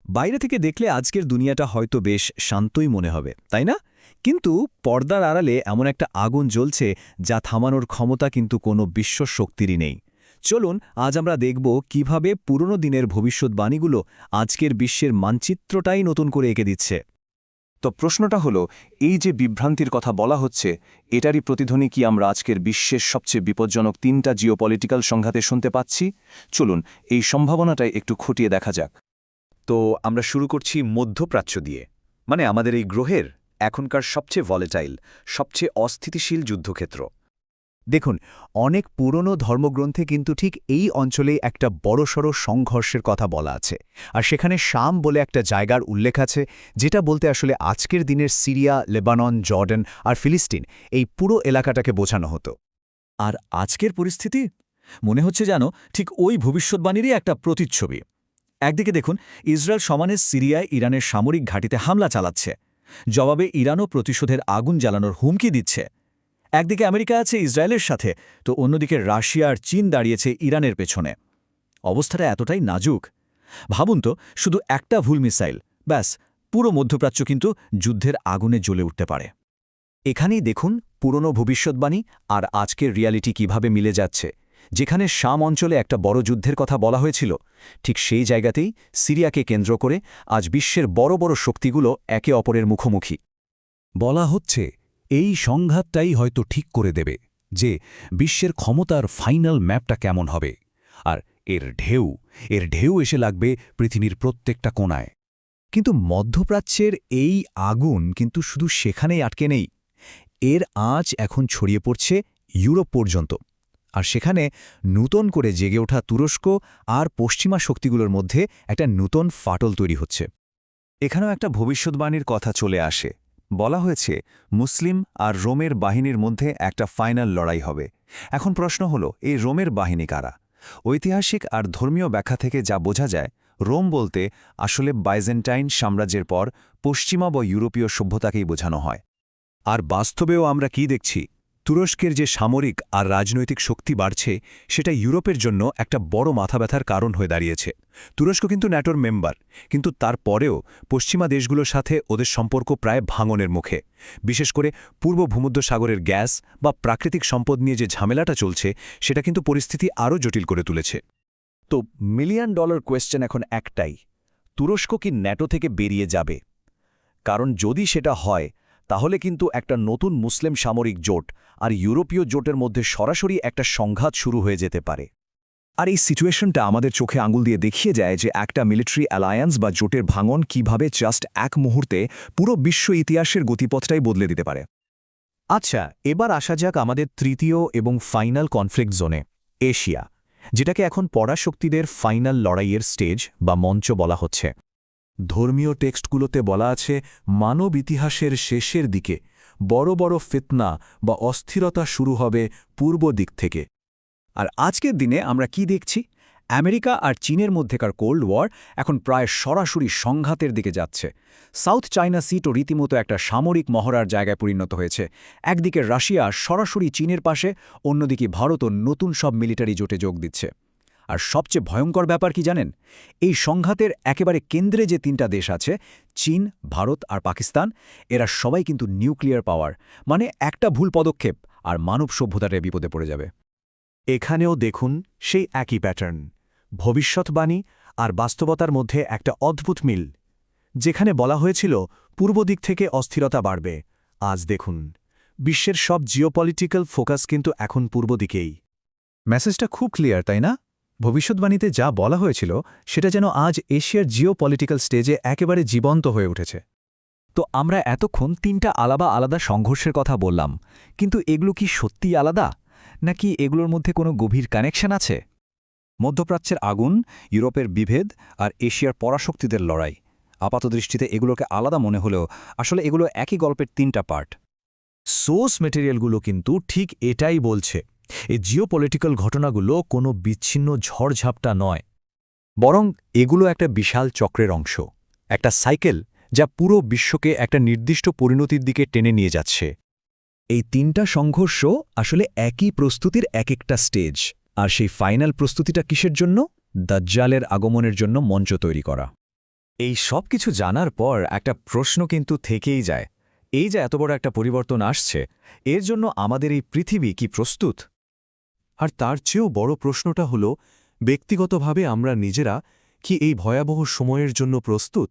বাইরে থেকে দেখলে আজকের দুনিয়াটা হয়তো বেশ শান্তই মনে হবে, তাই না? কিন্তু পর্দার আড়ালে এমন একটা আগুন জ্বলছে যা থামানোর ক্ষমতা কিন্তু কোনো বিশ্ব শক্তিরই নেই। চলুন আজ আমরা দেখব কিভাবে পুরনো দিনের ভবিষ্যৎবাণীগুলো আজকের বিশ্বের মানচিত্রটাই নতুন করে এঁকে দিচ্ছে। তো প্রশ্নটা হলো, এই যে বিভ্রান্তির কথা বলা হচ্ছে, এটারই প্রতিধ্বনি কি আমরা আজকের বিশ্বের সবচেয়ে বিপজ্জনক 3টা জিওপলিটিক্যাল সংঘাতে শুনতে পাচ্ছি? চলুন এই সম্ভাবনাটাই একটু খতিয়ে দেখা যাক। তো আমরা শুরু করছি মধ্যপ্রাচ্য দিয়ে, মানে আমাদের এই গ্রহের এখনকার সবচেয়ে ভলেটাইল, সবচেয়ে অস্থিতিশীল যুদ্ধক্ষেত্র। দেখুন, অনেক পুরনো ধর্মগ্রন্থে কিন্তু ঠিক এই অঞ্চলেই একটা বড়সড় সংঘর্ষের কথা বলা আছে, আর সেখানে শাম বলে একটা জায়গার উল্লেখ আছে, যেটা বলতে আসলে আজকের দিনের সিরিয়া, লেবানন, জর্ডান আর ফিলিস্তিন, এই পুরো এলাকাটাকে বোঝানো হতো। আর আজকের পরিস্থিতি মনে হচ্ছে যেন ঠিক ওই ভবিষ্যৎবাণীরই একটা প্রতিচ্ছবি। একদিকে দেখুন, ইসরায়েল সমানে সিরিয়ায় ইরানের সামরিক ঘাঁটিতে হামলা চালাচ্ছে, জবাবে ইরানও প্রতিশোধের আগুন জ্বালানোর হুমকি দিচ্ছে। একদিকে আমেরিকা আছে ইসরায়েলের সাথে, তো অন্যদিকে রাশিয়া আর চীন দাঁড়িয়েছে ইরানের পেছনে। অবস্থাটা এতটাই নাজুক। ভাবুন তো, শুধু একটা ভুল মিসাইল, ব্যাস পুরো মধ্যপ্রাচ্য কিন্তু যুদ্ধের আগুনে জ্বলে উঠতে পারে। এখানেই দেখুন পুরনো ভবিষ্যৎবাণী আর আজকের রিয়ালিটি কিভাবে মিলে যাচ্ছে। যেখানে শাম অঞ্চলে একটা বড় যুদ্ধের কথা বলা হয়েছিল, ঠিক সেই জায়গাতেই সিরিয়াকে কেন্দ্র করে আজ বিশ্বের বড় বড় শক্তিগুলো একে অপরের মুখোমুখি। বলা হচ্ছে এই সংঘাতটাই হয়তো ঠিক করে দেবে যে বিশ্বের ক্ষমতার ফাইনাল ম্যাপটা কেমন হবে। আর এর ঢেউ এসে লাগবে পৃথিবীর প্রত্যেকটা কোণায়। কিন্তু মধ্যপ্রাচ্যের এই আগুন কিন্তু শুধু সেখানেই আটকে নেই। এর আঁচ এখন ছড়িয়ে পড়ছে ইউরোপ পর্যন্ত, আর সেখানে নূতন করে জেগে ওঠা তুরস্ক আর পশ্চিমা শক্তিগুলোর মধ্যে একটা নূতন ফাটল তৈরি হচ্ছে। এখানেও একটা ভবিষ্যৎবাণীর কথা চলে আসে। বলা হয়েছে মুসলিম আর রোমের বাহিনীর মধ্যে একটা ফাইনাল লড়াই হবে। এখন প্রশ্ন হলো, এই রোমের বাহিনী কারা? ঐতিহাসিক আর ধর্মীয় ব্যাখ্যা থেকে যা বোঝা যায়, রোম বলতে আসলে বাইজেন্টাইন সাম্রাজ্যের পর পশ্চিমা বা ইউরোপীয় সভ্যতাকেই বোঝানো হয়। আর বাস্তবেও আমরা কি দেখছি? তুরস্কের যে সামরিক আর রাজনৈতিক শক্তি বাড়ছে, সেটা ইউরোপের জন্য একটা বড় মাথাব্যথার কারণ হয়ে দাঁড়িয়েছে। তুরস্ক কিন্তু ন্যাটোর মেম্বার, কিন্তু তারপরেও পশ্চিমা দেশগুলোর সাথে ওদের সম্পর্ক প্রায় ভাঙনের মুখে। বিশেষ করে পূর্ব ভূমধ্যসাগরের গ্যাস বা প্রাকৃতিক সম্পদ নিয়ে যে ঝামেলাটা চলছে, সেটা কিন্তু পরিস্থিতি আরও জটিল করে তুলেছে। তো $1 মিলিয়ন কোয়েশ্চেন এখন একটাই, তুরস্ক কি ন্যাটো থেকে বেরিয়ে যাবে? কারণ যদি সেটা হয়, তাহলে কিন্তু একটা নতুন মুসলিম সামরিক জোট আর ইউরোপীয় জোটের মধ্যে সরাসরি একটা সংঘাত শুরু হয়ে যেতে পারে। আর এই সিচুয়েশনটা আমাদের চোখে আঙুল দিয়ে দেখিয়ে যায় যে একটা মিলিটারি অ্যালায়েন্স বা জোটের ভাঙন কিভাবে জাস্ট এক মুহূর্তে পুরো বিশ্ব ইতিহাসের গতিপথটাই বদলে দিতে পারে। আচ্ছা, এবার আসা যাক আমাদের তৃতীয় এবং ফাইনাল কনফ্লিক্ট জোনে, এশিয়া, যেটাকে এখন পরাশক্তিদের ফাইনাল লড়াইয়ের স্টেজ বা মঞ্চ বলা হচ্ছে। ধর্মীয় টেক্সটগুলোতে বলা আছে মানব ইতিহাসের শেষের দিকে বড় বড় ফিতনা বা অস্থিরতা শুরু হবে পূর্ব দিক থেকে। আর আজকের দিনে আমরা কি দেখছি? আমেরিকা আর চীনের মধ্যেকার কোল্ড ওয়ার এখন প্রায় সরাসরি সংঘাতের দিকে যাচ্ছে। সাউথ চায়না সিটও রীতিমতো একটা সামরিক মহড়ার জায়গায় পরিণত হয়েছে। একদিকে রাশিয়া সরাসরি চীনের পাশে, অন্যদিকে ভারতও নতুন সব মিলিটারি জোটে যোগ দিচ্ছে। আর সবচেয়ে ভয়ঙ্কর ব্যাপার কি জানেন? এই সংঘাতের একেবারে কেন্দ্রে যে 3টা দেশ আছে, চীন, ভারত আর পাকিস্তান, এরা সবাই কিন্তু নিউক্লিয়ার পাওয়ার, মানে একটা ভুল পদক্ষেপ আর মানব সভ্যতাটা বিপদে পড়ে যাবে। এখানেও দেখুন সেই একই প্যাটার্ন, ভবিষ্যৎবাণী আর বাস্তবতার মধ্যে একটা অদ্ভুত মিল। যেখানে বলা হয়েছিল পূর্ব দিক থেকে অস্থিরতা বাড়বে, আজ দেখুন বিশ্বের সব জিওপলিটিক্যাল ফোকাস কিন্তু এখন পূর্ব দিকেই। মেসেজটা খুব ক্লিয়ার, তাই না? ভবিষ্যৎবাণীতে যা বলা হয়েছিল সেটা যেন আজ এশিয়ার জিওপলিটিক্যাল স্টেজে একেবারে জীবন্ত হয়ে উঠেছে। তো আমরা এতক্ষণ 3টা আলাদা আলাদা সংঘর্ষের কথা বললাম, কিন্তু এগুলো কি সত্যিই আলাদা, নাকি এগুলোর মধ্যে কোনো গভীর কানেকশন আছে? মধ্যপ্রাচ্যের আগুন, ইউরোপের বিভেদ আর এশিয়ার পরাশক্তিদের লড়াই, আপাতদৃষ্টিতে এগুলোকে আলাদা মনে হলেও আসলে এগুলো একই গল্পের 3টা পার্ট। সোর্স মেটেরিয়ালগুলো কিন্তু ঠিক এটাই বলছে। এই জিওপলিটিক্যাল ঘটনাগুলো কোনো বিচ্ছিন্ন ঝড়ঝাপটা নয়, বরং এগুলো একটা বিশাল চক্রের অংশ, একটা সাইকেল যা পুরো বিশ্বকে একটা নির্দিষ্ট পরিণতির দিকে টেনে নিয়ে যাচ্ছে। এই 3টা সংঘর্ষ আসলে একই প্রস্তুতির এক একটা স্টেজ, আর সেই ফাইনাল প্রস্তুতিটা কিসের জন্য? দাজ্জালের আগমনের জন্য মঞ্চ তৈরি করা। এই সব কিছু জানার পর একটা প্রশ্ন কিন্তু থেকেই যায়। এই যে এত বড় একটা পরিবর্তন আসছে, এর জন্য আমাদের এই পৃথিবী কি প্রস্তুত? আর তার চেয়েও বড় প্রশ্নটা হল ব্যক্তিগতভাবে আমরা নিজেরা কি এই ভয়াবহ সময়ের জন্য প্রস্তুত?